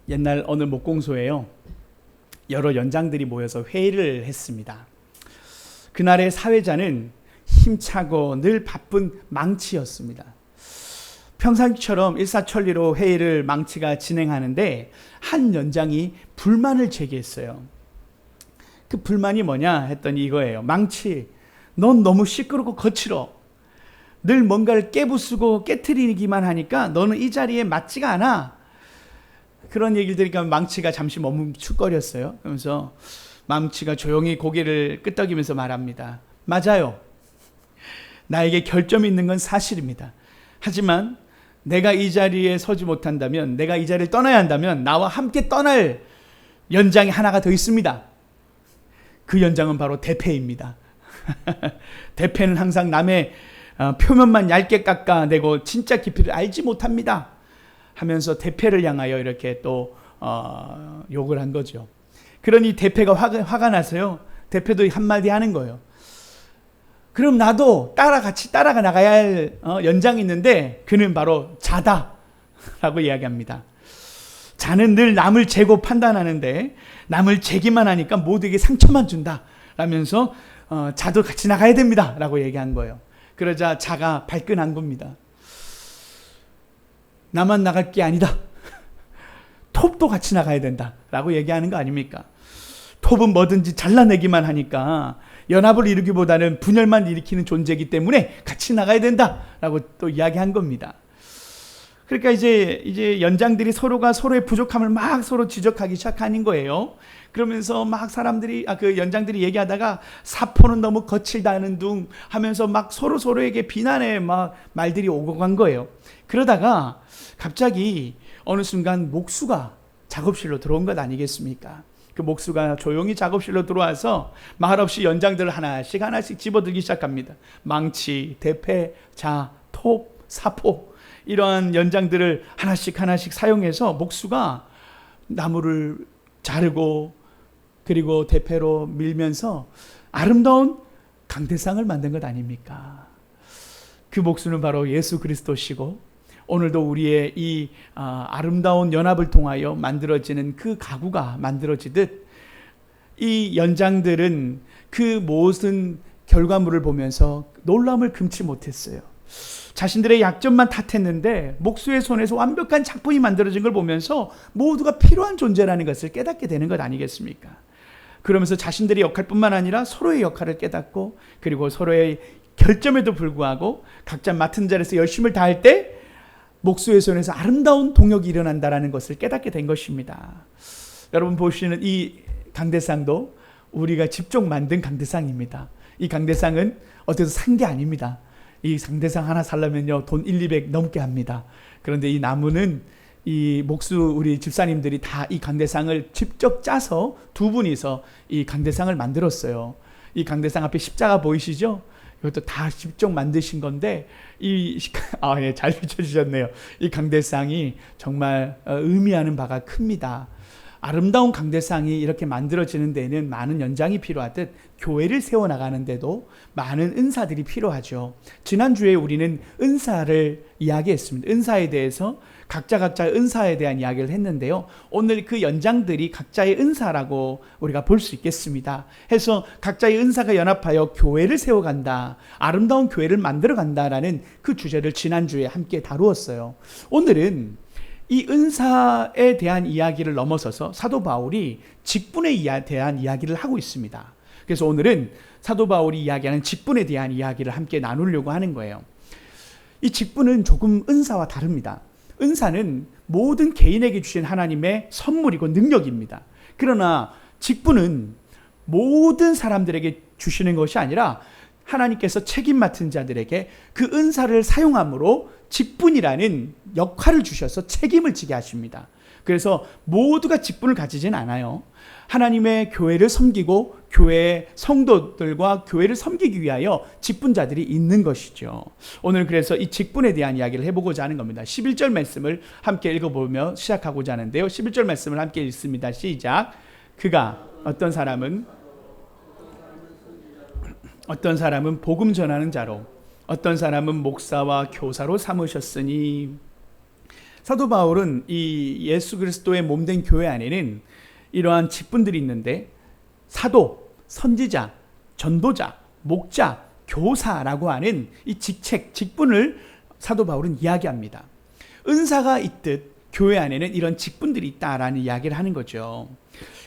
옛날 어느 목공소에요, 여러 연장들이 모여서 회의를 했습니다. 그날의 사회자는 힘차고 늘 바쁜 망치였습니다. 평상시처럼 일사천리로 회의를 망치가 진행하는데 한 연장이 불만을 제기했어요. 그 불만이 뭐냐 했더니 이거예요. 망치, 넌 너무 시끄럽고 거칠어. 늘 뭔가를 깨부수고 깨트리기만 하니까 너는 이 자리에 맞지가 않아. 그런 얘기를 들으니까 망치가 잠시 멈칫거렸어요. 그러면서 망치가 조용히 고개를 끄덕이면서 말합니다. 맞아요. 나에게 결점이 있는 건 사실입니다. 하지만 내가 이 자리에 서지 못한다면, 내가 이 자리를 떠나야 한다면 나와 함께 떠날 연장이 하나가 더 있습니다. 그 연장은 바로 대패입니다. 대패는 항상 남의 표면만 얇게 깎아내고 진짜 깊이를 알지 못합니다 하면서 대패를 향하여 이렇게 또 욕을 한 거죠. 그러니 대패가 화가 나서요, 대패도 한마디 하는 거예요. 그럼 나도 같이 따라가 나가야 할 연장이 있는데 그는 바로 자다 라고 이야기합니다. 자는 늘 남을 재고 판단하는데 남을 재기만 하니까 모두에게 상처만 준다 라면서 자도 같이 나가야 됩니다 라고 얘기한 거예요. 그러자 자가 발끈한 겁니다. 나만 나갈 게 아니다. 톱도 같이 나가야 된다 라고 얘기하는 거 아닙니까? 톱은 뭐든지 잘라내기만 하니까 연합을 이루기보다는 분열만 일으키는 존재이기 때문에 같이 나가야 된다라고 또 이야기한 겁니다. 그러니까 이제 연장들이 서로가 서로의 부족함을 막 서로 지적하기 시작하는 거예요. 그러면서 막 사람들이 그 연장들이 얘기하다가 사포는 너무 거칠다는 둥 하면서 막 서로에게 비난의 막 말들이 오고 간 거예요. 그러다가 갑자기 어느 순간 목수가 작업실로 들어온 것 아니겠습니까? 그 목수가 조용히 작업실로 들어와서 말없이 연장들을 하나씩 집어들기 시작합니다. 망치, 대패, 자, 톱, 사포, 이러한 연장들을 하나씩 사용해서 목수가 나무를 자르고 그리고 대패로 밀면서 아름다운 강대상을 만든 것 아닙니까? 그 목수는 바로 예수 그리스도시고, 오늘도 우리의 이 아름다운 연합을 통하여 만들어지는 그 가구가 만들어지듯 이 연장들은 그 모든 결과물을 보면서 놀람을 금치 못했어요. 자신들의 약점만 탓했는데 목수의 손에서 완벽한 작품이 만들어진 걸 보면서 모두가 필요한 존재라는 것을 깨닫게 되는 것 아니겠습니까? 그러면서 자신들의 역할뿐만 아니라 서로의 역할을 깨닫고, 그리고 서로의 결점에도 불구하고 각자 맡은 자리에서 열심을 다할 때 목수의 손에서 아름다운 동역이 일어난다는 것을 깨닫게 된 것입니다. 여러분 보시는 이 강대상도 우리가 직접 만든 강대상입니다. 이 강대상은 어디서 산 게 아닙니다. 이 강대상 하나 살려면요 돈 1,200 넘게 합니다. 그런데 이 나무는 이 목수 우리 집사님들이 다 이 강대상을 직접 짜서 두 분이서 이 강대상을 만들었어요. 이 강대상 앞에 십자가 보이시죠? 이것도 다 직접 만드신 건데 잘 비춰주셨네요. 이 강대상이 정말 의미하는 바가 큽니다. 아름다운 강대상이 이렇게 만들어지는 데는 많은 연장이 필요하듯 교회를 세워나가는 데도 많은 은사들이 필요하죠. 지난주에 우리는 은사를 이야기했습니다. 은사에 대해서 각자 은사에 대한 이야기를 했는데요. 오늘 그 연장들이 각자의 은사라고 우리가 볼 수 있겠습니다. 해서 각자의 은사가 연합하여 교회를 세워간다, 아름다운 교회를 만들어간다라는 그 주제를 지난주에 함께 다루었어요. 오늘은 이 은사에 대한 이야기를 넘어서서 사도 바울이 직분에 대한 이야기를 하고 있습니다. 그래서 오늘은 사도 바울이 이야기하는 직분에 대한 이야기를 함께 나누려고 하는 거예요. 이 직분은 조금 은사와 다릅니다. 은사는 모든 개인에게 주신 하나님의 선물이고 능력입니다. 그러나 직분은 모든 사람들에게 주시는 것이 아니라 하나님께서 책임 맡은 자들에게 그 은사를 사용함으로 직분이라는 역할을 주셔서 책임을 지게 하십니다. 그래서 모두가 직분을 가지진 않아요. 하나님의 교회를 섬기고 교회의 성도들과 교회를 섬기기 위하여 직분자들이 있는 것이죠. 오늘 그래서 이 직분에 대한 이야기를 해보고자 하는 겁니다. 11절 말씀을 함께 읽어보며 시작하고자 하는데요. 11절 말씀을 함께 읽습니다. 시작. 그가 어떤 사람은 복음 전하는 자로, 어떤 사람은 목사와 교사로 삼으셨으니. 사도 바울은 이 예수 그리스도의 몸된 교회 안에는 이러한 직분들이 있는데 사도, 선지자, 전도자, 목자, 교사라고 하는 이 직분을 사도 바울은 이야기합니다. 은사가 있듯 교회 안에는 이런 직분들이 있다라는 이야기를 하는 거죠.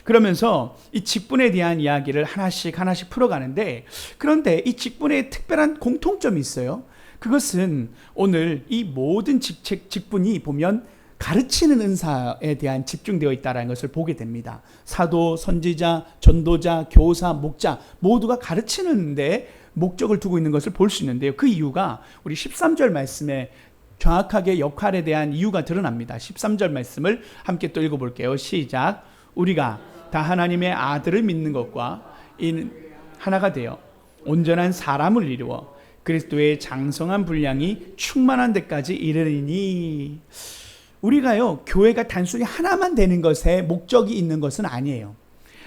그러면서 이 직분에 대한 이야기를 하나씩 풀어가는데, 그런데 이 직분에 특별한 공통점이 있어요. 그것은 오늘 이 모든 직분이 보면 가르치는 은사에 대한 집중되어 있다는 것을 보게 됩니다. 사도, 선지자, 전도자, 교사, 목자 모두가 가르치는 데 목적을 두고 있는 것을 볼 수 있는데요. 그 이유가 우리 13절 말씀에 정확하게 역할에 대한 이유가 드러납니다. 13절 말씀을 함께 또 읽어볼게요. 시작. 우리가 다 하나님의 아들을 믿는 것과 이는 하나가 되어 온전한 사람을 이루어 그리스도의 장성한 분량이 충만한 데까지 이르리니. 우리가요, 교회가 단순히 하나만 되는 것에 목적이 있는 것은 아니에요.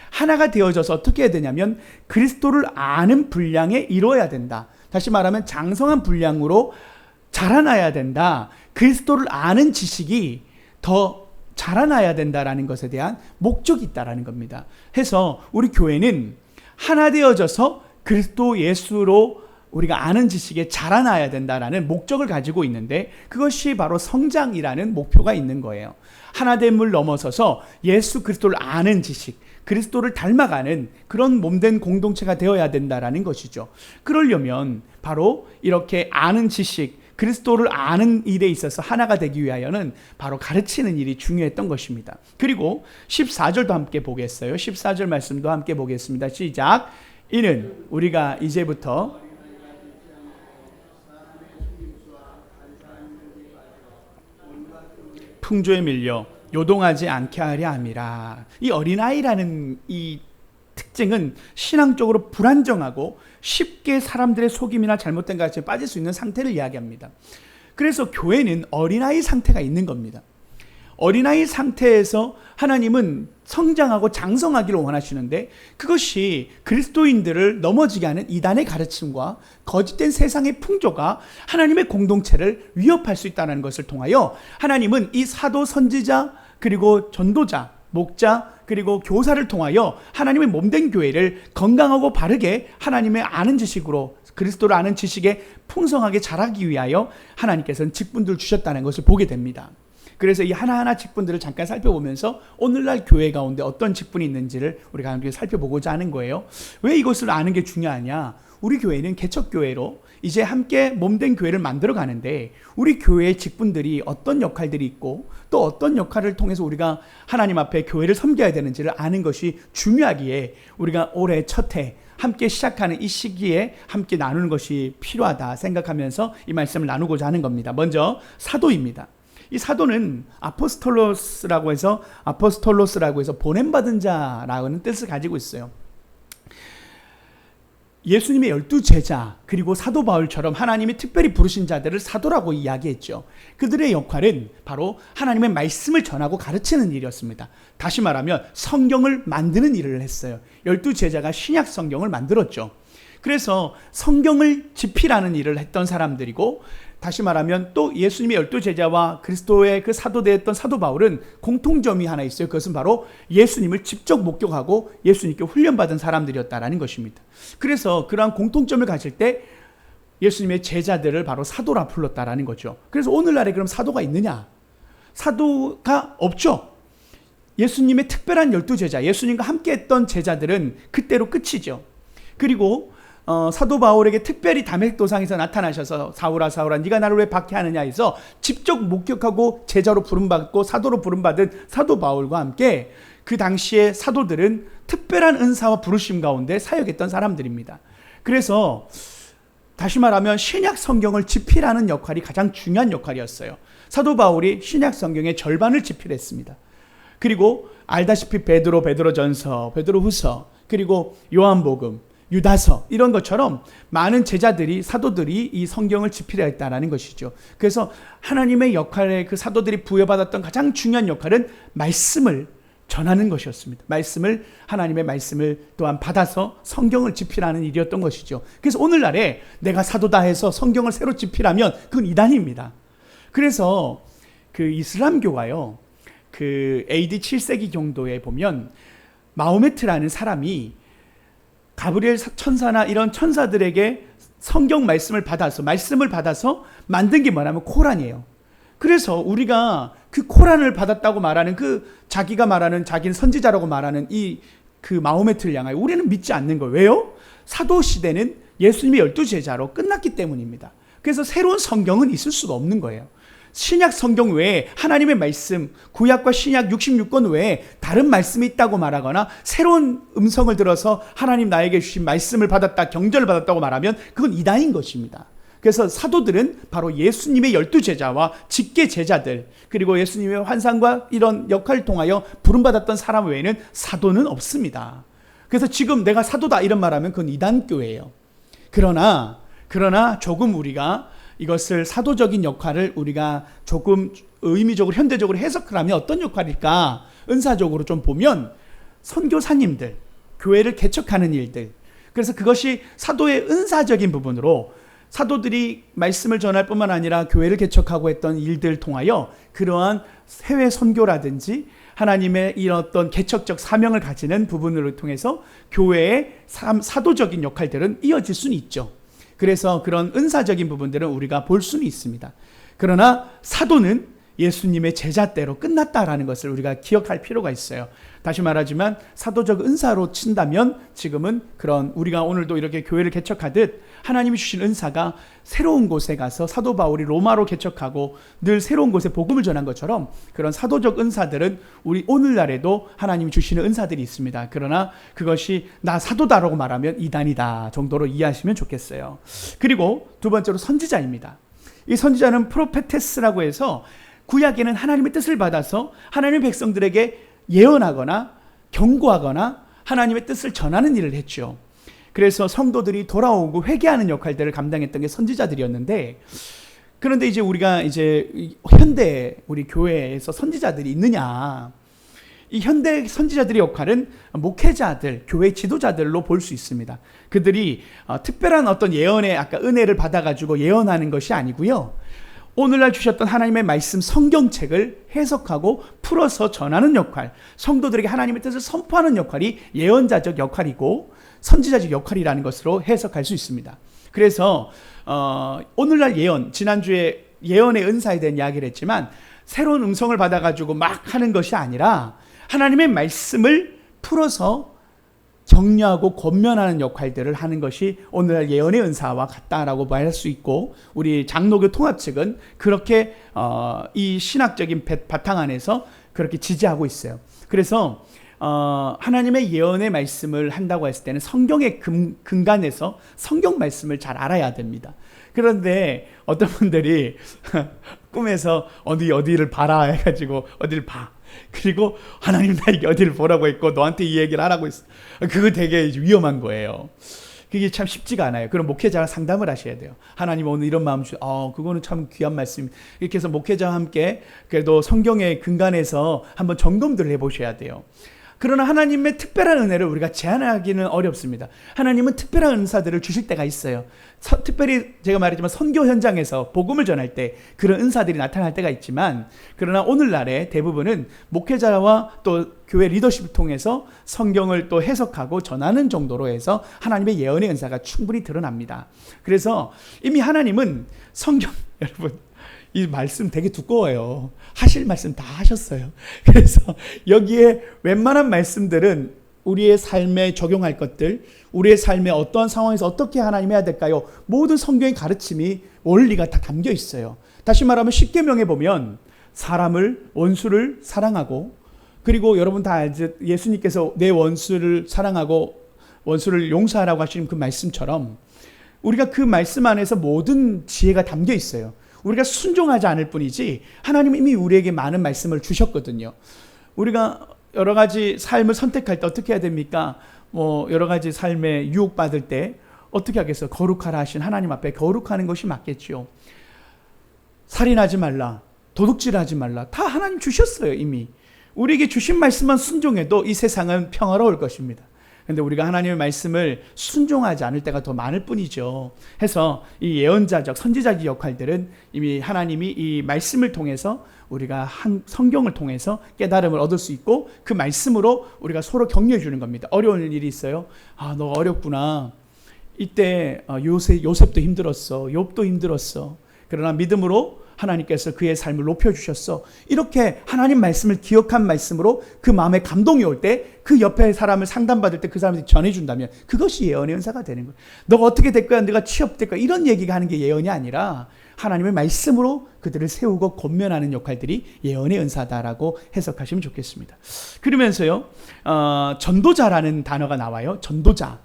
하나가 되어져서 어떻게 해야 되냐면 그리스도를 아는 분량에 이루어야 된다. 다시 말하면 장성한 분량으로 자라나야 된다. 그리스도를 아는 지식이 더 자라나야 된다라는 것에 대한 목적이 있다라는 겁니다. 해서 우리 교회는 하나 되어져서 그리스도 예수로 우리가 아는 지식에 자라나야 된다라는 목적을 가지고 있는데, 그것이 바로 성장이라는 목표가 있는 거예요. 하나됨을 넘어서서 예수 그리스도를 아는 지식, 그리스도를 닮아가는 그런 몸된 공동체가 되어야 된다라는 것이죠. 그러려면 바로 이렇게 아는 지식, 그리스도를 아는 일에 있어서 하나가 되기 위하여는 바로 가르치는 일이 중요했던 것입니다. 그리고 14절도 함께 보겠어요. 14절 말씀도 함께 보겠습니다. 시작. 이는 우리가 이제부터 풍조에 밀려 요동하지 않게 하려 함이라. 이 어린아이라는 이 특징은 신앙적으로 불안정하고 쉽게 사람들의 속임이나 잘못된 것에 빠질 수 있는 상태를 이야기합니다. 그래서 교회는 어린아이 상태가 있는 겁니다. 어린아이 상태에서 하나님은 성장하고 장성하기를 원하시는데, 그것이 그리스도인들을 넘어지게 하는 이단의 가르침과 거짓된 세상의 풍조가 하나님의 공동체를 위협할 수 있다는 것을 통하여 하나님은 이 사도, 선지자, 그리고 전도자, 목자, 그리고 교사를 통하여 하나님의 몸된 교회를 건강하고 바르게 하나님의 아는 지식으로, 그리스도를 아는 지식에 풍성하게 자라기 위하여 하나님께서는 직분들을 주셨다는 것을 보게 됩니다. 그래서 이 하나하나 직분들을 잠깐 살펴보면서 오늘날 교회 가운데 어떤 직분이 있는지를 우리가 함께 살펴보고자 하는 거예요. 왜 이것을 아는 게 중요하냐? 우리 교회는 개척교회로 이제 함께 몸된 교회를 만들어 가는데, 우리 교회의 직분들이 어떤 역할들이 있고 또 어떤 역할을 통해서 우리가 하나님 앞에 교회를 섬겨야 되는지를 아는 것이 중요하기에 우리가 올해 첫 해 함께 시작하는 이 시기에 함께 나누는 것이 필요하다 생각하면서 이 말씀을 나누고자 하는 겁니다. 먼저 사도입니다. 이 사도는 아포스톨로스라고 해서 보냄받은 자라는 뜻을 가지고 있어요. 예수님의 12제자 그리고 사도 바울처럼 하나님이 특별히 부르신 자들을 사도라고 이야기했죠. 그들의 역할은 바로 하나님의 말씀을 전하고 가르치는 일이었습니다. 다시 말하면 성경을 만드는 일을 했어요. 12제자가 신약 성경을 만들었죠. 그래서 성경을 집필하는 일을 했던 사람들이고, 다시 말하면 또 예수님의 12제자와 그리스도의 그 사도되었던 사도 바울은 공통점이 하나 있어요. 그것은 바로 예수님을 직접 목격하고 예수님께 훈련받은 사람들이었다라는 것입니다. 그래서 그러한 공통점을 가질 때 예수님의 제자들을 바로 사도라 불렀다라는 거죠. 그래서 오늘날에 그럼 사도가 있느냐? 사도가 없죠. 예수님의 특별한 12제자, 예수님과 함께 했던 제자들은 그때로 끝이죠. 그리고 사도 바울에게 특별히 다메섹도상에서 나타나셔서 사울아 사울아 네가 나를 왜 박해하느냐 해서 직접 목격하고 제자로 부름받고 사도로 부름받은 사도 바울과 함께 그 당시에 사도들은 특별한 은사와 부르심 가운데 사역했던 사람들입니다. 그래서 다시 말하면 신약 성경을 집필하는 역할이 가장 중요한 역할이었어요. 사도 바울이 신약 성경의 절반을 집필했습니다. 그리고 알다시피 베드로전서, 베드로후서, 그리고 요한복음, 유다서 이런 것처럼 많은 제자들이, 사도들이 이 성경을 집필했다라는 것이죠. 그래서 하나님의 역할에 그 사도들이 부여받았던 가장 중요한 역할은 말씀을 전하는 것이었습니다. 하나님의 말씀을 또한 받아서 성경을 집필하는 일이었던 것이죠. 그래서 오늘날에 내가 사도다 해서 성경을 새로 집필하면 그건 이단입니다. 그래서 그 이슬람교가요, 그 AD 7세기 정도에 보면 마호메트라는 사람이 가브리엘 천사나 이런 천사들에게 성경 말씀을 받아서 만든 게 뭐냐면 코란이에요. 그래서 우리가 그 코란을 받았다고 말하는 그 자기가 말하는 자기는 선지자라고 말하는 그 마호메트를 향하여 우리는 믿지 않는 거예요. 왜요? 사도 시대는 예수님의 12제자로 끝났기 때문입니다. 그래서 새로운 성경은 있을 수가 없는 거예요. 신약 성경 외에 하나님의 말씀, 구약과 신약 66권 외에 다른 말씀이 있다고 말하거나 새로운 음성을 들어서 하나님 나에게 주신 말씀을 받았다, 경전을 받았다고 말하면 그건 이단인 것입니다. 그래서 사도들은 바로 예수님의 12제자와 직계 제자들, 그리고 예수님의 환상과 이런 역할을 통하여 부름받았던 사람 외에는 사도는 없습니다. 그래서 지금 내가 사도다 이런 말하면 그건 이단교예요. 그러나 조금 우리가 이것을 사도적인 역할을 우리가 조금 의미적으로 현대적으로 해석을 하면 어떤 역할일까 은사적으로 좀 보면 선교사님들, 교회를 개척하는 일들, 그래서 그것이 사도의 은사적인 부분으로 사도들이 말씀을 전할 뿐만 아니라 교회를 개척하고 했던 일들을 통하여 그러한 해외 선교라든지 하나님의 이런 어떤 개척적 사명을 가지는 부분을 통해서 교회의 사도적인 역할들은 이어질 수는 있죠. 그래서 그런 은사적인 부분들은 우리가 볼 수는 있습니다. 그러나 사도는 예수님의 제자대로 끝났다라는 것을 우리가 기억할 필요가 있어요. 다시 말하지만 사도적 은사로 친다면 지금은 그런 우리가 오늘도 이렇게 교회를 개척하듯 하나님이 주신 은사가 새로운 곳에 가서 사도 바울이 로마로 개척하고 늘 새로운 곳에 복음을 전한 것처럼 그런 사도적 은사들은 우리 오늘날에도 하나님이 주시는 은사들이 있습니다. 그러나 그것이 나 사도다라고 말하면 이단이다 정도로 이해하시면 좋겠어요. 그리고 두 번째로 선지자입니다. 이 선지자는 프로페테스라고 해서 구약에는 하나님의 뜻을 받아서 하나님의 백성들에게 예언하거나 경고하거나 하나님의 뜻을 전하는 일을 했죠. 그래서 성도들이 돌아오고 회개하는 역할들을 감당했던 게 선지자들이었는데, 그런데 이제 우리가 현대 우리 교회에서 선지자들이 있느냐? 이 현대 선지자들의 역할은 목회자들, 교회 지도자들로 볼 수 있습니다. 그들이 특별한 어떤 예언의 아까 은혜를 받아가지고 예언하는 것이 아니고요. 오늘날 주셨던 하나님의 말씀 성경책을 해석하고 풀어서 전하는 역할, 성도들에게 하나님의 뜻을 선포하는 역할이 예언자적 역할이고 선지자적 역할이라는 것으로 해석할 수 있습니다. 그래서 오늘날 예언, 지난주에 예언의 은사에 대한 이야기를 했지만 새로운 음성을 받아가지고 막 하는 것이 아니라 하나님의 말씀을 풀어서 격려하고 권면하는 역할들을 하는 것이 오늘날 예언의 은사와 같다라고 말할 수 있고, 우리 장로교 통합 측은 그렇게 이 신학적인 바탕 안에서 그렇게 지지하고 있어요. 그래서 하나님의 예언의 말씀을 한다고 했을 때는 성경의 근간에서 성경 말씀을 잘 알아야 됩니다. 그런데 어떤 분들이 꿈에서 어디를 봐라 해가지고 어디를 봐. 그리고 하나님 나에게 어디를 보라고 했고 너한테 이 얘기를 하라고 했어. 그거 되게 위험한 거예요. 그게 참 쉽지가 않아요. 그럼 목회자랑 상담을 하셔야 돼요. 하나님 오늘 이런 마음 그거는 참 귀한 말씀. 이렇게 해서 목회자와 함께 그래도 성경의 근간에서 한번 점검들을 해보셔야 돼요. 그러나 하나님의 특별한 은혜를 우리가 제한하기는 어렵습니다. 하나님은 특별한 은사들을 주실 때가 있어요. 특별히 제가 말했지만 선교 현장에서 복음을 전할 때 그런 은사들이 나타날 때가 있지만, 그러나 오늘날의 대부분은 목회자와 또 교회 리더십을 통해서 성경을 또 해석하고 전하는 정도로 해서 하나님의 예언의 은사가 충분히 드러납니다. 그래서 이미 하나님은 성경 여러분 이 말씀 되게 두꺼워요. 하실 말씀 다 하셨어요. 그래서 여기에 웬만한 말씀들은 우리의 삶에 적용할 것들, 우리의 삶에 어떠한 상황에서 어떻게 하나님 해야 될까요? 모든 성경의 가르침이 원리가 다 담겨 있어요. 다시 말하면 십계명에 보면 사람을, 원수를 사랑하고, 그리고 여러분 다 알죠? 예수님께서 내 원수를 사랑하고 원수를 용서하라고 하시는 그 말씀처럼 우리가 그 말씀 안에서 모든 지혜가 담겨 있어요. 우리가 순종하지 않을 뿐이지 하나님은 이미 우리에게 많은 말씀을 주셨거든요. 우리가 여러 가지 삶을 선택할 때 어떻게 해야 됩니까? 여러 가지 삶에 유혹받을 때 어떻게 하겠어요? 거룩하라 하신 하나님 앞에 거룩하는 것이 맞겠죠. 살인하지 말라, 도둑질하지 말라, 다 하나님 주셨어요. 이미 우리에게 주신 말씀만 순종해도 이 세상은 평화로울 것입니다. 그런데 우리가 하나님의 말씀을 순종하지 않을 때가 더 많을 뿐이죠. 해서 이 예언자적, 선지자적 역할들은 이미 하나님이 이 말씀을 통해서 우리가 성경을 통해서 깨달음을 얻을 수 있고 그 말씀으로 우리가 서로 격려해 주는 겁니다. 어려운 일이 있어요. 너 어렵구나. 이때 요셉도 힘들었어. 욥도 힘들었어. 그러나 믿음으로 하나님께서 그의 삶을 높여주셨어. 이렇게 하나님 말씀을 기억한 말씀으로 그 마음에 감동이 올 때 그 옆에 사람을 상담받을 때 그 사람한테 전해준다면 그것이 예언의 은사가 되는 거예요. 너가 어떻게 될 거야? 네가 취업될 거야? 이런 얘기가 하는 게 예언이 아니라 하나님의 말씀으로 그들을 세우고 권면하는 역할들이 예언의 은사다라고 해석하시면 좋겠습니다. 그러면서요, 전도자라는 단어가 나와요. 전도자.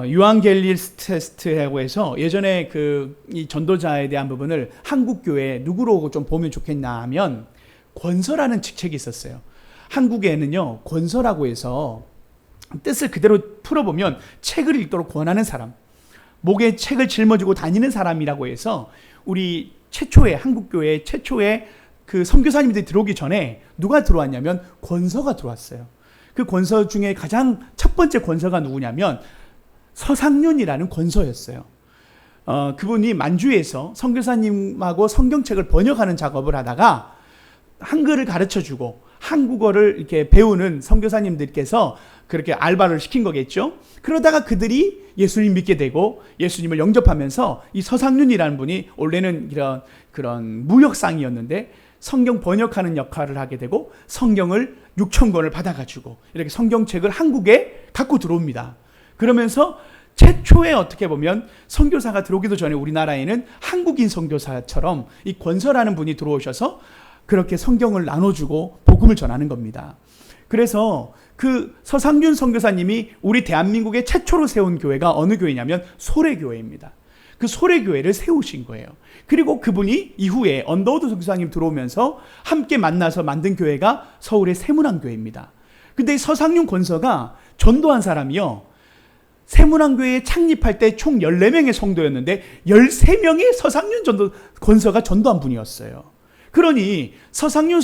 유앙겔리스트라고 해서 예전에 이 전도자에 대한 부분을 한국 교회 누구로 좀 보면 좋겠나 하면 권서라는 직책이 있었어요. 한국에는요, 권서라고 해서 뜻을 그대로 풀어보면 책을 읽도록 권하는 사람, 목에 책을 짊어지고 다니는 사람이라고 해서 우리 최초의 한국 교회 최초의 그 선교사님들이 들어오기 전에 누가 들어왔냐면 권서가 들어왔어요. 그 권서 중에 가장 첫 번째 권서가 누구냐면 서상륜이라는 권서였어요. 그분이 만주에서 선교사님하고 성경책을 번역하는 작업을 하다가 한글을 가르쳐주고 한국어를 이렇게 배우는 선교사님들께서 그렇게 알바를 시킨 거겠죠. 그러다가 그들이 예수님 믿게 되고 예수님을 영접하면서 이 서상륜이라는 분이 원래는 그런 무역상이었는데 성경 번역하는 역할을 하게 되고 성경을 6,000권을 받아가지고 이렇게 성경책을 한국에 갖고 들어옵니다. 그러면서 최초에 어떻게 보면 선교사가 들어오기도 전에 우리나라에는 한국인 선교사처럼 이 권서라는 분이 들어오셔서 그렇게 성경을 나눠주고 복음을 전하는 겁니다. 그래서 그 서상륜 선교사님이 우리 대한민국의 최초로 세운 교회가 어느 교회냐면 소래교회입니다. 그 소래교회를 세우신 거예요. 그리고 그분이 이후에 언더우드 선교사님 들어오면서 함께 만나서 만든 교회가 서울의 세문안교회입니다. 근데 이 서상륜 권서가 전도한 사람이요, 세문안교회 창립할 때 총 14명의 성도였는데 13명의 서상륜 권서가 전도한 분이었어요. 그러니 서상륜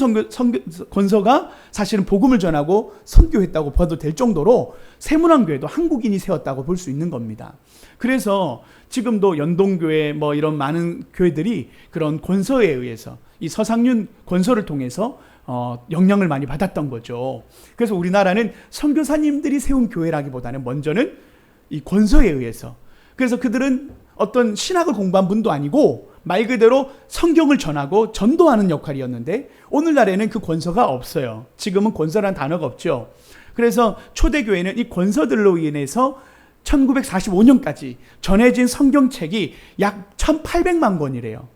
권서가 사실은 복음을 전하고 선교했다고 봐도 될 정도로 세문안교회도 한국인이 세웠다고 볼 수 있는 겁니다. 그래서 지금도 연동교회 이런 많은 교회들이 그런 권서에 의해서 이 서상륜 권서를 통해서 영향을 많이 받았던 거죠. 그래서 우리나라는 선교사님들이 세운 교회라기보다는 먼저는 이 권서에 의해서, 그래서 그들은 어떤 신학을 공부한 분도 아니고 말 그대로 성경을 전하고 전도하는 역할이었는데 오늘날에는 그 권서가 없어요. 지금은 권서라는 단어가 없죠. 그래서 초대교회는 이 권서들로 인해서 1945년까지 전해진 성경책이 약 1800만 권이래요.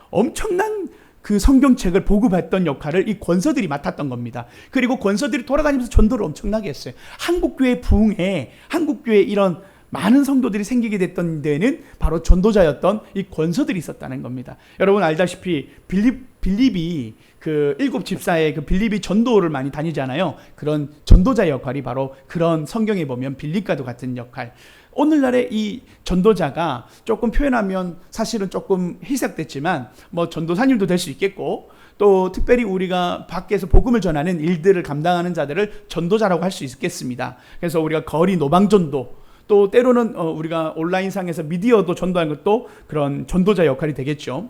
엄청난 그 성경책을 보급했던 역할을 이 권서들이 맡았던 겁니다. 그리고 권서들이 돌아다니면서 전도를 엄청나게 했어요. 한국교회 부흥에, 한국교회 이런 많은 성도들이 생기게 됐던 데는 바로 전도자였던 이 권서들이 있었다는 겁니다. 여러분 알다시피 빌립이 그 7 집사의 그 빌립이 전도를 많이 다니잖아요. 그런 전도자 역할이 바로 그런 성경에 보면 빌립과도 같은 역할. 오늘날의 이 전도자가 조금 표현하면 사실은 조금 희석됐지만 전도사님도 될 수 있겠고, 또 특별히 우리가 밖에서 복음을 전하는 일들을 감당하는 자들을 전도자라고 할 수 있겠습니다. 그래서 우리가 거리 노방전도, 또 때로는 우리가 온라인상에서 미디어도 전도하는 것도 그런 전도자 역할이 되겠죠.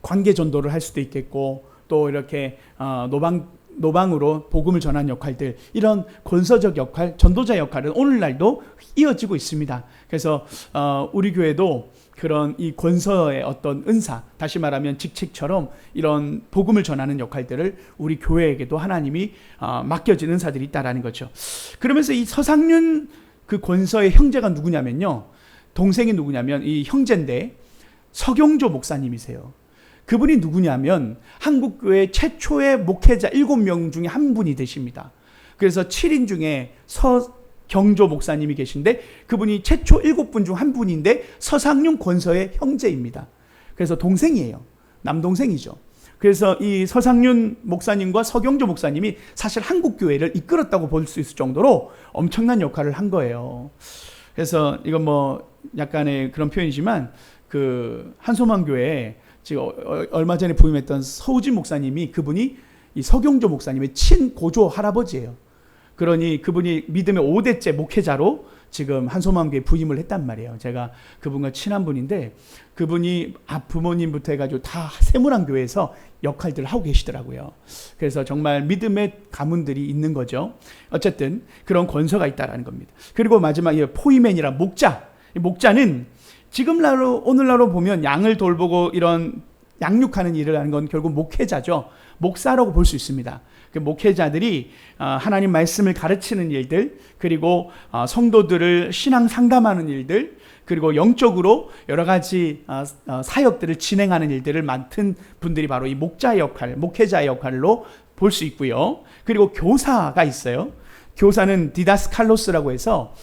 관계 전도를 할 수도 있겠고, 또 이렇게 노방으로 복음을 전하는 역할들, 이런 권서적 역할, 전도자 역할은 오늘날도 이어지고 있습니다. 그래서 우리 교회도 그런 이 권서의 어떤 은사, 다시 말하면 직책처럼 이런 복음을 전하는 역할들을 우리 교회에게도 하나님이 맡겨진 은사들이 있다라는 거죠. 그러면서 이 서상륜 그 권서의 형제가 누구냐면요, 동생이 누구냐면 이 형제인데 서경조 목사님이세요. 그분이 누구냐면 한국교회 최초의 목회자 7명 중에 한 분이 되십니다. 그래서 7인 중에 서경조 목사님이 계신데 그분이 최초 7분 중 한 분인데 서상륜 권서의 형제입니다. 그래서 동생이에요. 남동생이죠. 그래서 이 서상륜 목사님과 서경조 목사님이 사실 한국교회를 이끌었다고 볼 수 있을 정도로 엄청난 역할을 한 거예요. 그래서 이건 약간의 그런 표현이지만 그 한소망교회에 지금 얼마 전에 부임했던 서우진 목사님이, 그분이 이 서경조 목사님의 친고조 할아버지예요. 그러니 그분이 믿음의 5대째 목회자로 지금 한소망교회 부임을 했단 말이에요. 제가 그분과 친한 분인데 그분이 부모님부터 해가지고 다 세문안교회에서 역할들을 하고 계시더라고요. 그래서 정말 믿음의 가문들이 있는 거죠. 어쨌든 그런 권서가 있다라는 겁니다. 그리고 마지막에 포이맨이라 목자. 목자는 지금날로 오늘날로 보면 양을 돌보고 이런 양육하는 일을 하는 건 결국 목회자죠. 목사라고 볼 수 있습니다. 그 목회자들이 하나님 말씀을 가르치는 일들, 그리고 성도들을 신앙 상담하는 일들, 그리고 영적으로 여러 가지 사역들을 진행하는 일들을 맡은 분들이 바로 이 목자 역할, 목회자의 역할로 볼 수 있고요. 그리고 교사가 있어요. 교사는 디다스칼로스라고 해서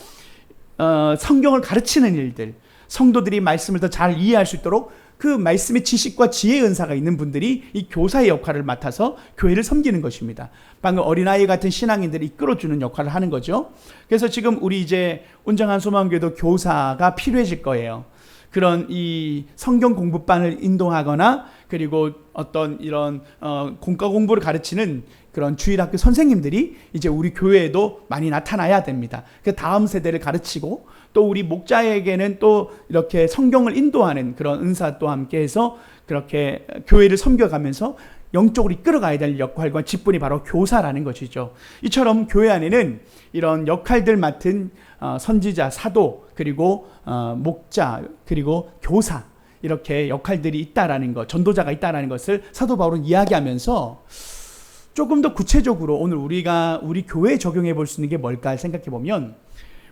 성경을 가르치는 일들, 성도들이 말씀을 더 잘 이해할 수 있도록 그 말씀의 지식과 지혜의 은사가 있는 분들이 이 교사의 역할을 맡아서 교회를 섬기는 것입니다. 방금 어린아이 같은 신앙인들이 이끌어주는 역할을 하는 거죠. 그래서 지금 우리 이제 온정한 소망교회도 교사가 필요해질 거예요. 그런 이 성경 공부반을 인도하거나 그리고 어떤 이런 공과 공부를 가르치는 그런 주일학교 선생님들이 이제 우리 교회에도 많이 나타나야 됩니다. 그 다음 세대를 가르치고 또 우리 목자에게는 또 이렇게 성경을 인도하는 그런 은사 또 함께해서 그렇게 교회를 섬겨가면서 영적으로 이끌어가야 될 역할과 직분이 바로 교사라는 것이죠. 이처럼 교회 안에는 이런 역할들 맡은 선지자, 사도, 그리고 목자, 그리고 교사, 이렇게 역할들이 있다라는 것, 전도자가 있다라는 것을 사도 바울은 이야기하면서 조금 더 구체적으로 오늘 우리가 우리 교회에 적용해 볼 수 있는 게 뭘까 생각해 보면,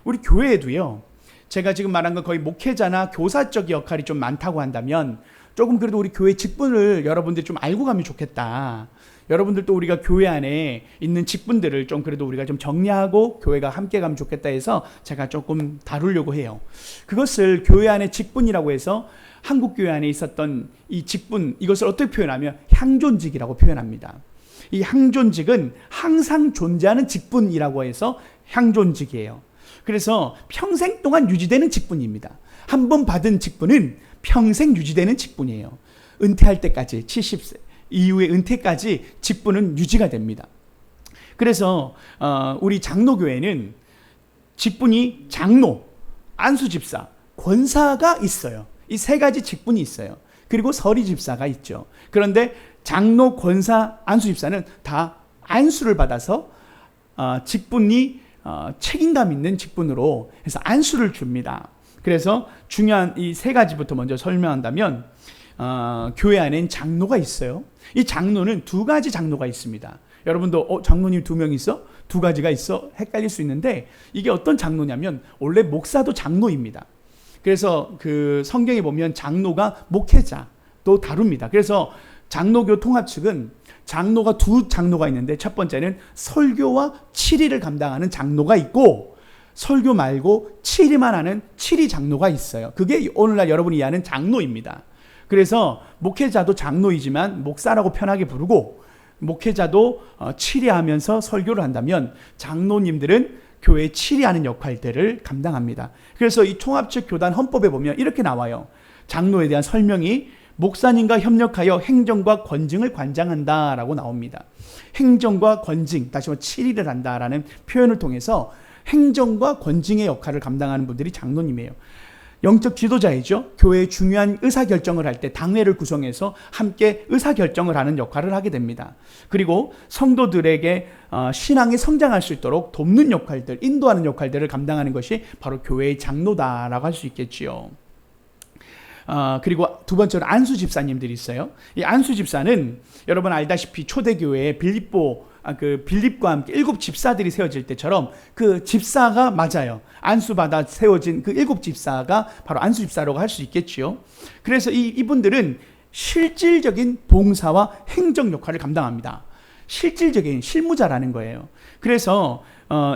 우리 교회에도요, 제가 지금 말한 건 거의 목회자나 교사적 역할이 좀 많다고 한다면 조금 그래도 우리 교회 직분을 여러분들이 좀 알고 가면 좋겠다. 여러분들도 우리가 교회 안에 있는 직분들을 좀 그래도 우리가 좀 정리하고 교회가 함께 가면 좋겠다 해서 제가 조금 다루려고 해요. 그것을 교회 안의 직분이라고 해서 한국 교회 안에 있었던 이 직분, 이것을 어떻게 표현하면 향존직이라고 표현합니다. 이 향존직은 항상 존재하는 직분이라고 해서 향존직이에요. 그래서 평생 동안 유지되는 직분입니다. 한 번 받은 직분은 평생 유지되는 직분이에요. 은퇴할 때까지, 70세 이후의 은퇴까지 직분은 유지가 됩니다. 그래서 우리 장로교회는 직분이 장로, 안수집사, 권사가 있어요. 이 세 가지 직분이 있어요. 그리고 서리집사가 있죠. 그런데 장로, 권사, 안수집사는 다 안수를 받아서 직분이 책임감 있는 직분으로 해서 안수를 줍니다. 그래서 중요한 이 세 가지부터 먼저 설명한다면 교회 안에는 장로가 있어요. 이 장로는 두 가지 장로가 있습니다. 여러분도 장로님 두 명 있어? 두 가지가 있어? 헷갈릴 수 있는데 이게 어떤 장로냐면 원래 목사도 장로입니다. 그래서 그 성경에 보면 장로가 목회자도 다룹니다. 그래서 장로교 통합 측은 장로가 두 장로가 있는데 첫 번째는 설교와 치리를 감당하는 장로가 있고 설교 말고 치리만 하는 치리 장로가 있어요. 그게 오늘날 여러분이 이해하는 장로입니다. 그래서 목회자도 장로이지만 목사라고 편하게 부르고 목회자도 치리하면서 설교를 한다면 장로님들은 교회에 치리하는 역할들을 감당합니다. 그래서 이 통합적 교단 헌법에 보면 이렇게 나와요. 장로에 대한 설명이 목사님과 협력하여 행정과 권징을 관장한다라고 나옵니다. 행정과 권징, 다시 말해 치리를 한다라는 표현을 통해서 행정과 권징의 역할을 감당하는 분들이 장로님이에요. 영적 지도자이죠. 교회의 중요한 의사결정을 할 때 당회를 구성해서 함께 의사결정을 하는 역할을 하게 됩니다. 그리고 성도들에게 신앙이 성장할 수 있도록 돕는 역할들, 인도하는 역할들을 감당하는 것이 바로 교회의 장로다라고 할 수 있겠지요. 그리고 두 번째로 안수 집사님들이 있어요. 이 안수 집사는 여러분 알다시피 초대교회에 빌립과 함께 7 집사들이 세워질 때처럼 그 집사가 맞아요. 안수받아 세워진 그 7 집사가 바로 안수 집사라고 할 수 있겠지요. 그래서 이분들은 실질적인 봉사와 행정 역할을 감당합니다. 실질적인 실무자라는 거예요. 그래서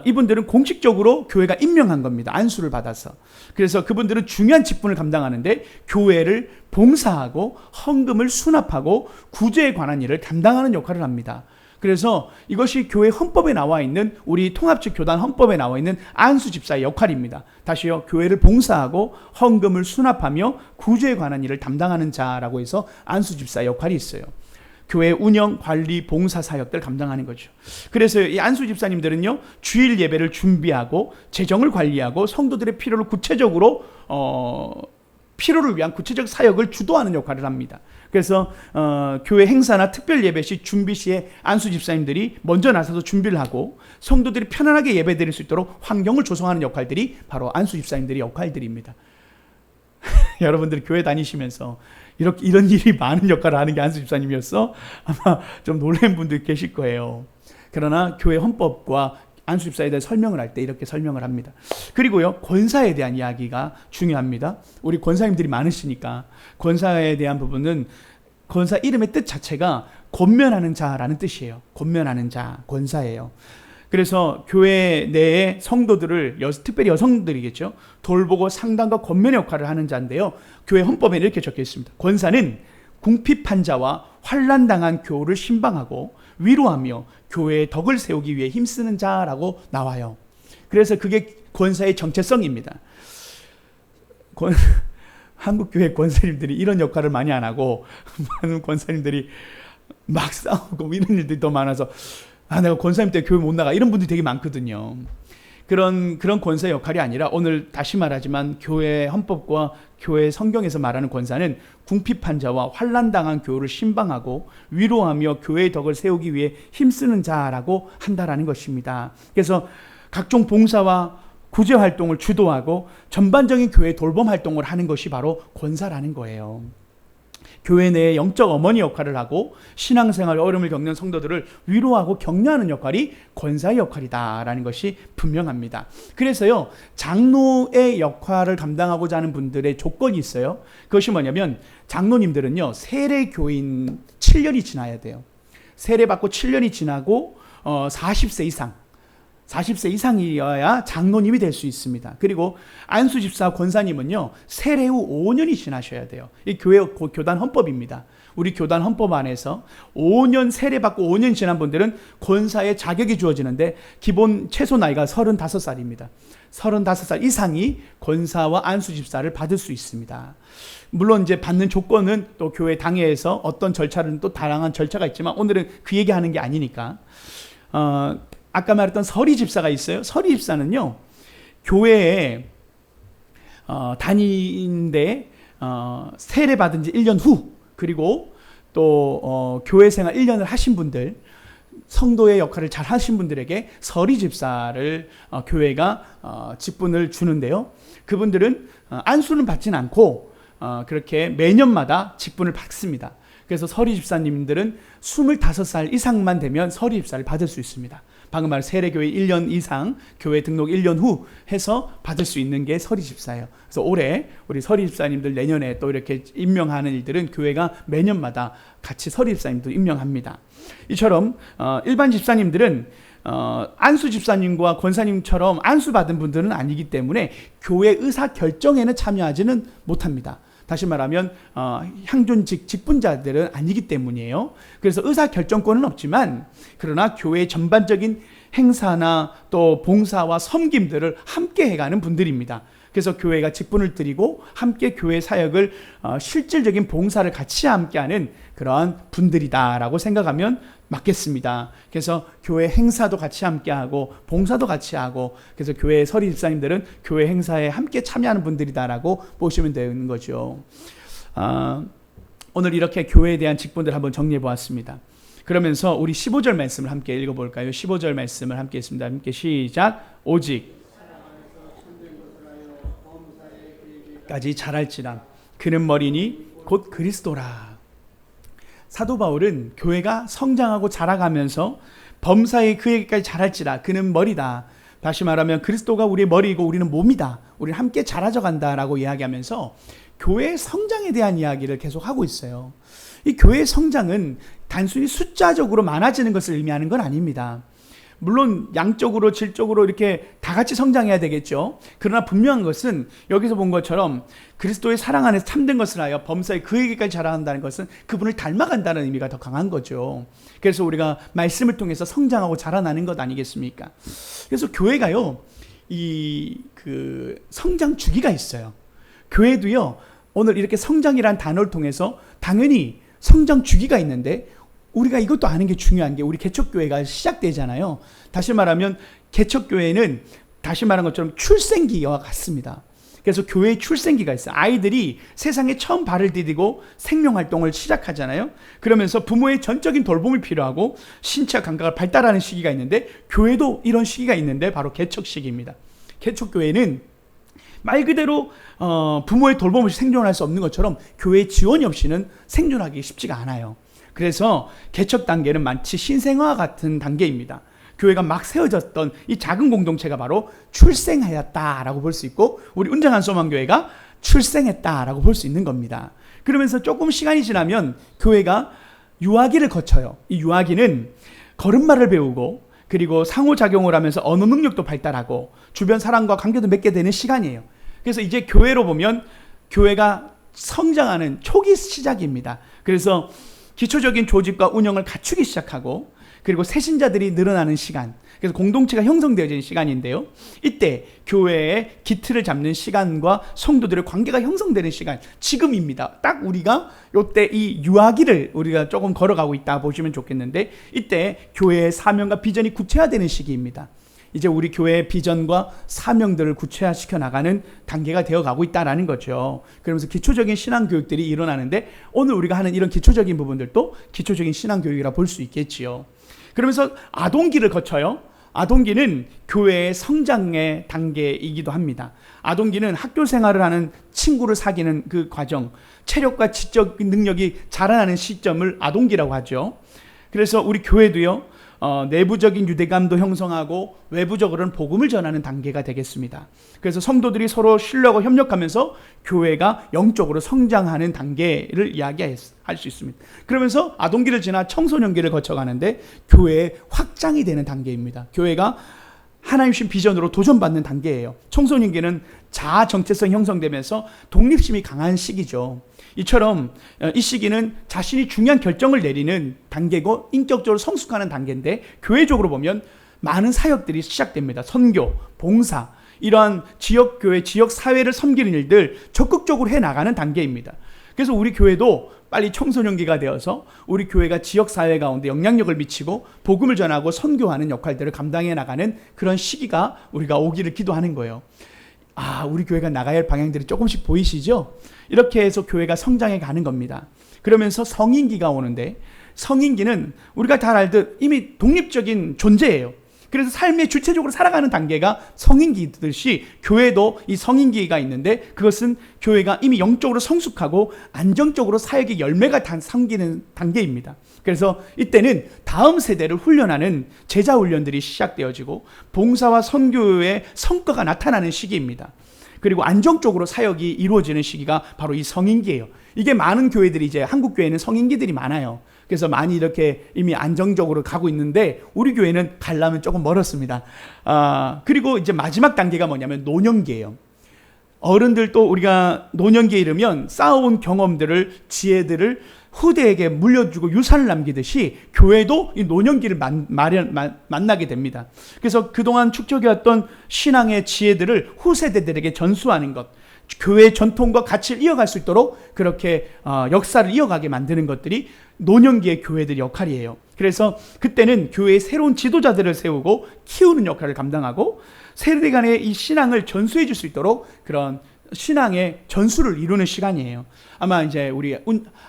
이분들은 공식적으로 교회가 임명한 겁니다. 안수를 받아서. 그래서 그분들은 중요한 직분을 감당하는데 교회를 봉사하고 헌금을 수납하고 구제에 관한 일을 감당하는 역할을 합니다. 그래서 이것이 교회 헌법에 나와 있는 우리 통합적 교단 헌법에 나와 있는 안수 집사의 역할입니다. 다시요, 교회를 봉사하고 헌금을 수납하며 구제에 관한 일을 담당하는 자라고 해서 안수 집사의 역할이 있어요. 교회 운영, 관리, 봉사 사역들 감당하는 거죠. 그래서 이 안수 집사님들은요, 주일 예배를 준비하고 재정을 관리하고 성도들의 필요를 구체적으로 필요를 위한 구체적 사역을 주도하는 역할을 합니다. 그래서 교회 행사나 특별 예배 시 준비 시에 안수 집사님들이 먼저 나서서 준비를 하고 성도들이 편안하게 예배드릴 수 있도록 환경을 조성하는 역할들이 바로 안수 집사님들의 역할들입니다. 여러분들 교회 다니시면서 이런 일이 많은 역할을 하는 게 안수 집사님이었어? 아마 좀 놀란 분들 계실 거예요. 그러나 교회 헌법과 안수 집사에 대해 설명을 할 때 이렇게 설명을 합니다. 그리고요, 권사에 대한 이야기가 중요합니다. 우리 권사님들이 많으시니까 권사에 대한 부분은 권사 이름의 뜻 자체가 권면하는 자라는 뜻이에요. 권면하는 자, 권사예요. 그래서 교회 내에 성도들을 특별히 여성들이겠죠, 돌보고 상담과 권면의 역할을 하는 자인데요, 교회 헌법에 이렇게 적혀 있습니다. 권사는 궁핍한 자와 환난당한 교우를 신방하고 위로하며 교회의 덕을 세우기 위해 힘쓰는 자라고 나와요. 그래서 그게 권사의 정체성입니다. 한국 교회 권사님들이 이런 역할을 많이 안 하고 많은 권사님들이 막 싸우고 이런 일들이 더 많아서 내가 권사님 때문에 교회 못 나가, 이런 분들이 되게 많거든요. 그런 권사의 역할이 아니라, 오늘 다시 말하지만 교회 헌법과 교회 성경에서 말하는 권사는 궁핍한 자와 환난당한 교우를 신방하고 위로하며 교회의 덕을 세우기 위해 힘쓰는 자라고 한다라는 것입니다. 그래서 각종 봉사와 구제 활동을 주도하고 전반적인 교회 돌봄 활동을 하는 것이 바로 권사라는 거예요. 교회 내에 영적 어머니 역할을 하고 신앙생활 어려움을 겪는 성도들을 위로하고 격려하는 역할이 권사의 역할이다라는 것이 분명합니다. 그래서요, 장로의 역할을 감당하고자 하는 분들의 조건이 있어요. 그것이 뭐냐면, 장로님들은요, 세례교인 7년이 지나야 돼요. 세례받고 7년이 지나고 40세 이상이어야 장로님이 될 수 있습니다. 그리고 안수집사 권사님은요, 세례 후 5년이 지나셔야 돼요. 이 교회 교단 헌법입니다. 우리 교단 헌법 안에서 5년 세례받고 5년 지난 분들은 권사의 자격이 주어지는데, 기본 최소 나이가 35살입니다. 35살 이상이 권사와 안수집사를 받을 수 있습니다. 물론 이제 받는 조건은 또 교회 당회에서 어떤 절차는 또 다양한 절차가 있지만, 오늘은 그 얘기하는 게 아니니까. 아까 말했던 서리 집사가 있어요. 서리 집사는요, 교회에 다니는데 세례 받은 지 1년 후, 그리고 또 교회 생활 1년을 하신 분들, 성도의 역할을 잘 하신 분들에게 서리 집사를 교회가 직분을 주는데요, 그분들은 안수는 받지는 않고 그렇게 매년마다 직분을 받습니다. 그래서 서리 집사님들은 25살 이상만 되면 서리 집사를 받을 수 있습니다. 방금 말한 세례교회 1년 이상, 교회 등록 1년 후 해서 받을 수 있는 게 서리 집사예요. 그래서 올해 우리 서리 집사님들, 내년에 또 이렇게 임명하는 일들은 교회가 매년마다 같이 서리 집사님도 임명합니다. 이처럼 일반 집사님들은 안수 집사님과 권사님처럼 안수 받은 분들은 아니기 때문에 교회 의사 결정에는 참여하지는 못합니다. 다시 말하면 향존직 직분자들은 아니기 때문이에요. 그래서 의사결정권은 없지만, 그러나 교회의 전반적인 행사나 또 봉사와 섬김들을 함께 해가는 분들입니다. 그래서 교회가 직분을 드리고 함께 교회 사역을 실질적인 봉사를 같이 함께하는 그러한 분들이다라고 생각하면 맞겠습니다. 그래서 교회 행사도 같이 함께하고 봉사도 같이 하고, 그래서 교회 서리 집사님들은 교회 행사에 함께 참여하는 분들이다라고 보시면 되는 거죠. 오늘 이렇게 교회에 대한 직분들 한번 정리해 보았습니다. 그러면서 우리 15절 말씀을 함께 읽어볼까요? 15절 말씀을 함께 했습니다. 함께 시작. 오직 까지 자랄지라 그는 머리니 곧 그리스도라. 사도 바울은 교회가 성장하고 자라가면서 범사에 그에게까지 자랄지라 그는 머리다. 다시 말하면 그리스도가 우리의 머리이고 우리는 몸이다. 우리는 함께 자라져 간다라고 이야기하면서 교회의 성장에 대한 이야기를 계속 하고 있어요. 이 교회의 성장은 단순히 숫자적으로 많아지는 것을 의미하는 건 아닙니다. 물론 양적으로 질적으로 이렇게 다 같이 성장해야 되겠죠. 그러나 분명한 것은 여기서 본 것처럼 그리스도의 사랑 안에서 참된 것을 하여 범사에 그에게까지 자라간다는 것은 그분을 닮아간다는 의미가 더 강한 거죠. 그래서 우리가 말씀을 통해서 성장하고 자라나는 것 아니겠습니까? 그래서 교회가요, 그 성장 주기가 있어요. 교회도요, 오늘 이렇게 성장이란 단어를 통해서 당연히 성장 주기가 있는데, 우리가 이것도 아는 게 중요한 게 우리 개척교회가 시작되잖아요. 다시 말하면 개척교회는 다시 말한 것처럼 출생기와 같습니다. 그래서 교회에 출생기가 있어요. 아이들이 세상에 처음 발을 디디고 생명활동을 시작하잖아요. 그러면서 부모의 전적인 돌봄이 필요하고 신체 감각을 발달하는 시기가 있는데 교회도 이런 시기가 있는데 바로 개척 시기입니다. 개척교회는 말 그대로 부모의 돌봄 없이 생존할 수 없는 것처럼 교회의 지원이 없이는 생존하기 쉽지가 않아요. 그래서 개척 단계는 마치 신생아와 같은 단계입니다. 교회가 막 세워졌던 이 작은 공동체가 바로 출생하였다라고 볼 수 있고 우리 운정한 소망교회가 출생했다라고 볼 수 있는 겁니다. 그러면서 조금 시간이 지나면 교회가 유아기를 거쳐요. 이 유아기는 걸음마를 배우고 그리고 상호작용을 하면서 언어 능력도 발달하고 주변 사람과 관계도 맺게 되는 시간이에요. 그래서 이제 교회로 보면 교회가 성장하는 초기 시작입니다. 그래서 기초적인 조직과 운영을 갖추기 시작하고 그리고 새신자들이 늘어나는 시간, 그래서 공동체가 형성되어지는 시간인데요. 이때 교회의 기틀을 잡는 시간과 성도들의 관계가 형성되는 시간, 지금입니다. 딱 우리가 이때 이 유아기를 우리가 조금 걸어가고 있다 보시면 좋겠는데 이때 교회의 사명과 비전이 구체화되는 시기입니다. 이제 우리 교회의 비전과 사명들을 구체화시켜 나가는 단계가 되어가고 있다는 거죠. 그러면서 기초적인 신앙교육들이 일어나는데 오늘 우리가 하는 이런 기초적인 부분들도 기초적인 신앙교육이라 볼 수 있겠지요. 그러면서 아동기를 거쳐요. 아동기는 교회의 성장의 단계이기도 합니다. 아동기는 학교 생활을 하는 친구를 사귀는 그 과정, 체력과 지적 능력이 자라나는 시점을 아동기라고 하죠. 그래서 우리 교회도요, 내부적인 유대감도 형성하고 외부적으로는 복음을 전하는 단계가 되겠습니다. 그래서 성도들이 서로 신뢰하고 협력하면서 교회가 영적으로 성장하는 단계를 이야기할 수 있습니다. 그러면서 아동기를 지나 청소년기를 거쳐가는데 교회의 확장이 되는 단계입니다. 교회가 하나님 신 비전으로 도전받는 단계예요. 청소년기는 자아 정체성 형성되면서 독립심이 강한 시기죠. 이처럼 이 시기는 자신이 중요한 결정을 내리는 단계고 인격적으로 성숙하는 단계인데 교회적으로 보면 많은 사역들이 시작됩니다. 선교, 봉사, 이러한 지역교회, 지역사회를 섬기는 일들 적극적으로 해나가는 단계입니다. 그래서 우리 교회도 빨리 청소년기가 되어서 우리 교회가 지역사회 가운데 영향력을 미치고 복음을 전하고 선교하는 역할들을 감당해 나가는 그런 시기가 우리가 오기를 기도하는 거예요. 우리 교회가 나가야 할 방향들이 조금씩 보이시죠? 이렇게 해서 교회가 성장해 가는 겁니다. 그러면서 성인기가 오는데 성인기는 우리가 잘 알듯 이미 독립적인 존재예요. 그래서 삶의 주체적으로 살아가는 단계가 성인기듯이 교회도 이 성인기가 있는데 그것은 교회가 이미 영적으로 성숙하고 안정적으로 사역의 열매가 생기는 단계입니다. 그래서 이때는 다음 세대를 훈련하는 제자 훈련들이 시작되어지고 봉사와 선교의 성과가 나타나는 시기입니다. 그리고 안정적으로 사역이 이루어지는 시기가 바로 이 성인기예요. 이게 많은 교회들이 이제 한국 교회는 성인기들이 많아요. 그래서 많이 이렇게 이미 안정적으로 가고 있는데 우리 교회는 가려면 조금 멀었습니다. 그리고 이제 마지막 단계가 뭐냐면 노년기예요. 어른들도 우리가 노년기에 이르면 쌓아온 경험들을, 지혜들을 후대에게 물려주고 유산을 남기듯이 교회도 이 노년기를 만나게 됩니다. 그래서 그동안 축적해왔던 신앙의 지혜들을 후세대들에게 전수하는 것, 교회의 전통과 가치를 이어갈 수 있도록 그렇게 역사를 이어가게 만드는 것들이 노년기의 교회들의 역할이에요. 그래서 그때는 교회의 새로운 지도자들을 세우고 키우는 역할을 감당하고 세대 간의 이 신앙을 전수해 줄 수 있도록 그런 신앙의 전수를 이루는 시간이에요. 아마 이제 우리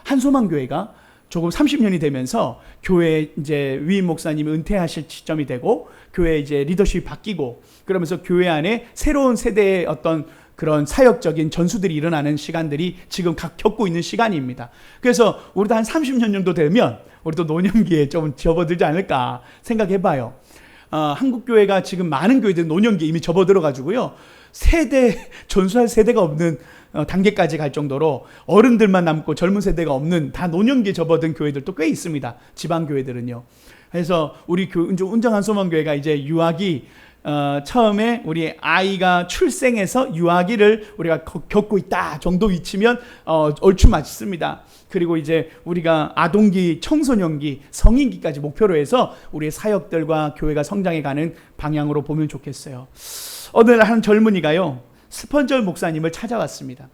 한소망교회가 조금 30년이 되면서 교회 이제 위임 목사님이 은퇴하실 시점이 되고 교회 이제 리더십이 바뀌고 그러면서 교회 안에 새로운 세대의 어떤 그런 사역적인 전수들이 일어나는 시간들이 지금 겪고 있는 시간입니다. 그래서 우리도 한 30년 정도 되면 우리도 노년기에 좀 접어들지 않을까 생각해봐요. 한국교회가 지금 많은 교회들 노년기에 이미 접어들어가지고요. 전수할 세대가 없는 단계까지 갈 정도로 어른들만 남고 젊은 세대가 없는 다 노년기에 접어든 교회들도 꽤 있습니다. 지방교회들은요. 그래서 우리 운정한 소망교회가 이제 유아기 처음에 우리 아이가 출생해서 유아기를 우리가 겪고 있다 정도 위치면 얼추 맞습니다. 그리고 이제 우리가 아동기, 청소년기, 성인기까지 목표로 해서 우리의 사역들과 교회가 성장해가는 방향으로 보면 좋겠어요. 어느 날 한 젊은이가요 스펀절 목사님을 찾아왔습니다.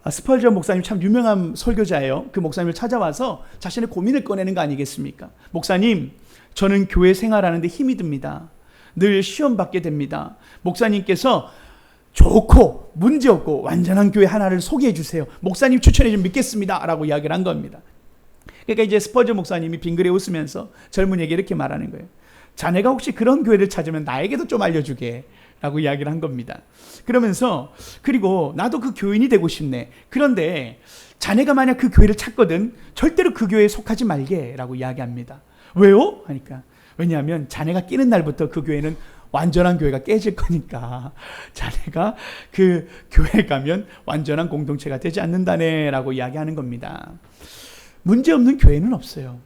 스펄전 목사님 참 유명한 설교자예요. 그 목사님을 찾아와서 자신의 고민을 꺼내는 거 아니겠습니까? 목사님, 저는 교회 생활하는데 힘이 듭니다. 늘 시험 받게 됩니다. 목사님께서 좋고 문제없고 완전한 교회 하나를 소개해 주세요. 목사님 추천해 주면 믿겠습니다. 라고 이야기를 한 겁니다. 그러니까 이제 스펄전 목사님이 빙그레 웃으면서 젊은이에게 이렇게 말하는 거예요. 자네가 혹시 그런 교회를 찾으면 나에게도 좀 알려주게 라고 이야기를 한 겁니다. 그러면서 그리고 나도 그 교인이 되고 싶네. 그런데 자네가 만약 그 교회를 찾거든 절대로 그 교회에 속하지 말게 라고 이야기합니다. 왜요? 하니까 왜냐하면 자네가 끼는 날부터 그 교회는 완전한 교회가 깨질 거니까 자네가 그 교회에 가면 완전한 공동체가 되지 않는다네 라고 이야기하는 겁니다. 문제없는 교회는 없어요.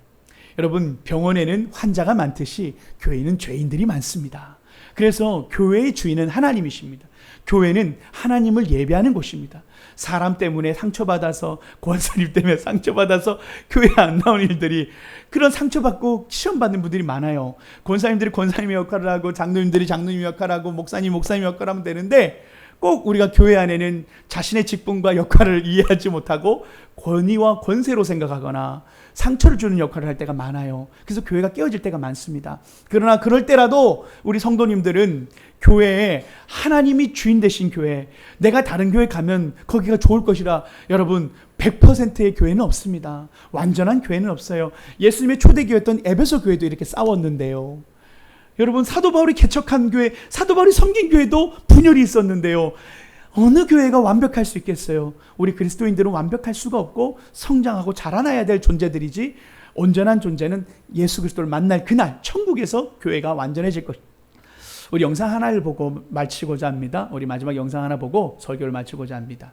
여러분, 병원에는 환자가 많듯이 교회는 죄인들이 많습니다. 그래서 교회의 주인은 하나님이십니다. 교회는 하나님을 예배하는 곳입니다. 사람 때문에 상처받아서, 권사님 때문에 상처받아서 교회 안 나온 일들이, 그런 상처받고 시험받는 분들이 많아요. 권사님들이 권사님의 역할을 하고 장로님들이 장로님 역할을 하고 목사님 역할을 하면 되는데 꼭 우리가 교회 안에는 자신의 직분과 역할을 이해하지 못하고 권위와 권세로 생각하거나 상처를 주는 역할을 할 때가 많아요. 그래서 교회가 깨어질 때가 많습니다. 그러나 그럴 때라도 우리 성도님들은 교회에 하나님이 주인 되신 교회, 내가 다른 교회 가면 거기가 좋을 것이라, 여러분 100%의 교회는 없습니다. 완전한 교회는 없어요. 예수님의 초대교회였던 에베소 교회도 이렇게 싸웠는데요. 여러분, 사도 바울이 개척한 교회, 사도 바울이 섬긴 교회도 분열이 있었는데요. 어느 교회가 완벽할 수 있겠어요? 우리 그리스도인들은 완벽할 수가 없고 성장하고 자라나야 될 존재들이지, 온전한 존재는 예수 그리스도를 만날 그날 천국에서 교회가 완전해질 것입니다. 우리 영상 하나를 보고 마치고자 합니다. 우리 마지막 영상 하나 보고 설교를 마치고자 합니다.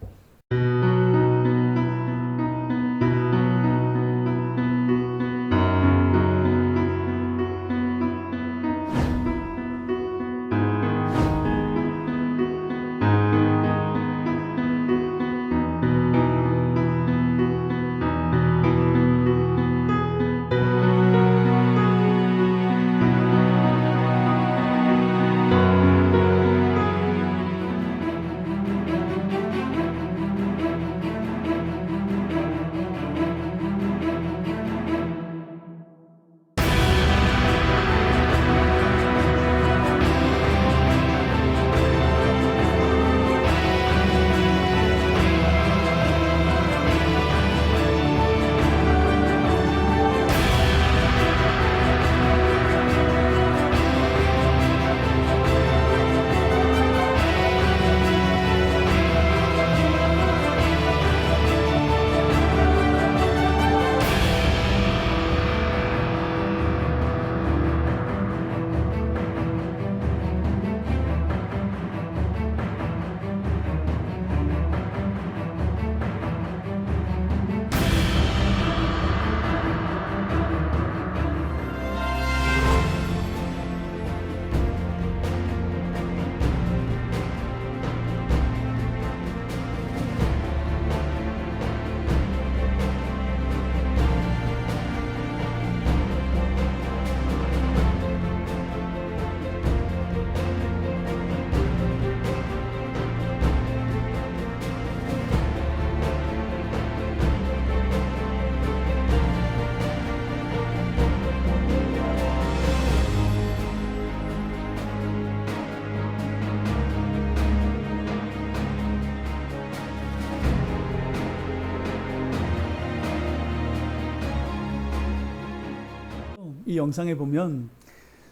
이 영상에 보면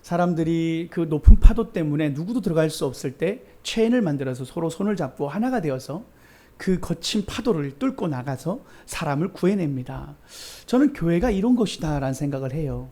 사람들이 그 높은 파도 때문에 누구도 들어갈 수 없을 때 체인을 만들어서 서로 손을 잡고 하나가 되어서 그 거친 파도를 뚫고 나가서 사람을 구해냅니다. 저는 교회가 이런 것이다 라는 생각을 해요.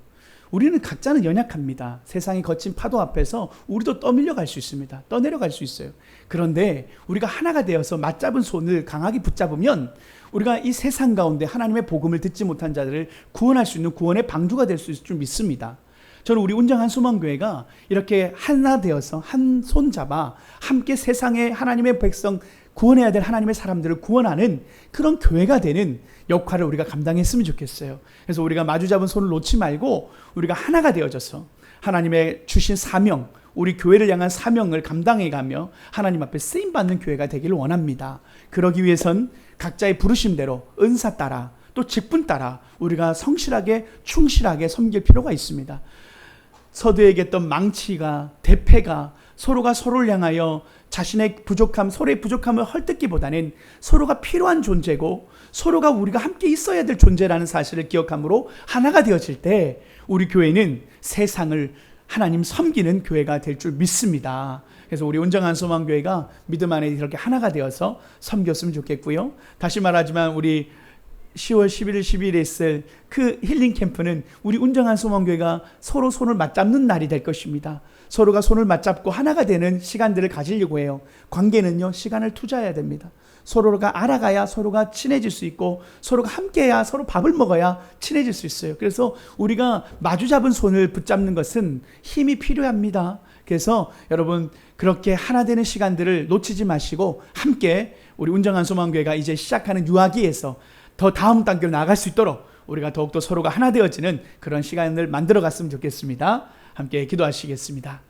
우리는 각자는 연약합니다. 세상의 거친 파도 앞에서 우리도 떠밀려 갈 수 있습니다. 떠내려갈 수 있어요. 그런데 우리가 하나가 되어서 맞잡은 손을 강하게 붙잡으면 우리가 이 세상 가운데 하나님의 복음을 듣지 못한 자들을 구원할 수 있는 구원의 방주가 될 수 있을 줄 믿습니다. 저는 우리 운정한 소망교회가 이렇게 하나 되어서 한 손 잡아 함께 세상의 하나님의 백성, 구원해야 될 하나님의 사람들을 구원하는 그런 교회가 되는 역할을 우리가 감당했으면 좋겠어요. 그래서 우리가 마주 잡은 손을 놓지 말고 우리가 하나가 되어져서 하나님의 주신 사명, 우리 교회를 향한 사명을 감당해가며 하나님 앞에 쓰임받는 교회가 되기를 원합니다. 그러기 위해선 각자의 부르심대로 은사 따라 또 직분 따라 우리가 성실하게 충실하게 섬길 필요가 있습니다. 서두에 얘기했던 망치가 대패가 서로가 서로를 향하여 자신의 부족함, 서로의 부족함을 헐뜯기보다는 서로가 필요한 존재고 서로가 우리가 함께 있어야 될 존재라는 사실을 기억함으로 하나가 되어질 때 우리 교회는 세상을 하나님 섬기는 교회가 될 줄 믿습니다. 그래서 우리 온정한 소망교회가 믿음 안에 이렇게 하나가 되어서 섬겼으면 좋겠고요. 다시 말하지만 우리 10월 11일, 12일에 있을 그 힐링 캠프는 우리 온정한 소망교회가 서로 손을 맞잡는 날이 될 것입니다. 서로가 손을 맞잡고 하나가 되는 시간들을 가지려고 해요. 관계는요, 시간을 투자해야 됩니다. 서로가 알아가야 서로가 친해질 수 있고 서로가 함께해야 서로 밥을 먹어야 친해질 수 있어요. 그래서 우리가 마주 잡은 손을 붙잡는 것은 힘이 필요합니다. 그래서 여러분 그렇게 하나 되는 시간들을 놓치지 마시고 함께 우리 온정한 소망교회가 이제 시작하는 유아기에서 더 다음 단계로 나아갈 수 있도록 우리가 더욱더 서로가 하나 되어지는 그런 시간을 만들어 갔으면 좋겠습니다. 함께 기도하시겠습니다.